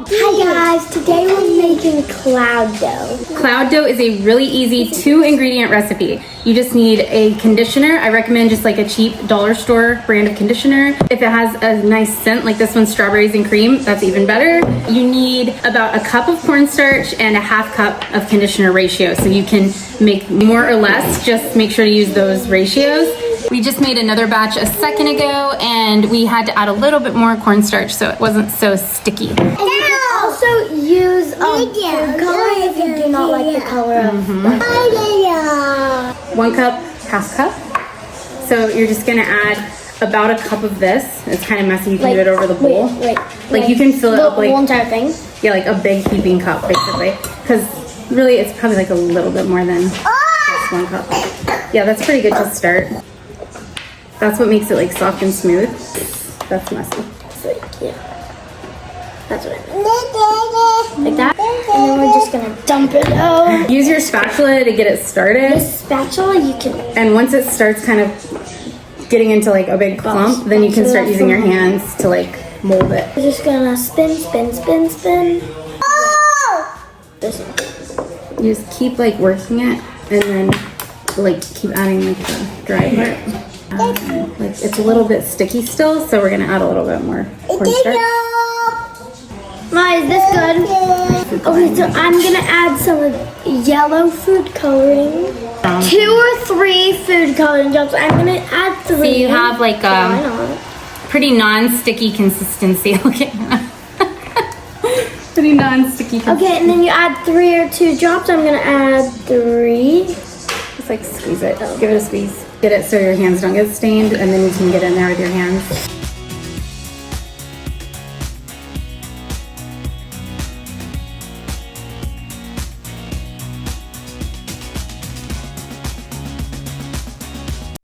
Hi guys, today we're making cloud dough. Cloud dough is a really easy 2-ingredient recipe. You just need a conditioner. I recommend just like a cheap dollar store brand of conditioner. If it has a nice scent, like this one's strawberries and cream, that's even better. You need about a cup of cornstarch and a half cup of conditioner ratio. So you can make more or less, just make sure to use those ratios. We just made another batch a second ago and we had to add a little bit more cornstarch so it wasn't so sticky. And you can also use food coloring if you do not like the color of 1 cup, half cup. So you're just gonna add about a cup of this. It's kind of messy, you can do it over the bowl. Like you can fill it up like the entire thing. Yeah, like a big heaping cup basically. Because really it's probably like a little bit more than just 1 cup. Yeah, that's pretty good to start. That's what makes it like soft and smooth. That's messy. So, yeah. That's what I meant. Like that. And then we're just gonna dump it out. Use your spatula to get it started. This spatula you can. And once it starts kind of getting into like a big clump, then you can start using your hands to like mold it. We're just gonna spin, spin, spin, spin. Oh! This one. You just keep like working it and then like keep adding like the dry part. Like it's a little bit sticky still, so we're gonna add a little bit more cornstarch. Ma, is this good? Okay, so I'm gonna add some yellow food coloring. 2 or 3 food coloring drops. I'm gonna add 3. So you have like pretty non-sticky consistency. Okay. Pretty non-sticky consistency. Okay, and then you add 3 or 2 drops. I'm gonna add 3. Just like squeeze it. Give it a squeeze. Get it so your hands don't get stained, and then you can get in there with your hands.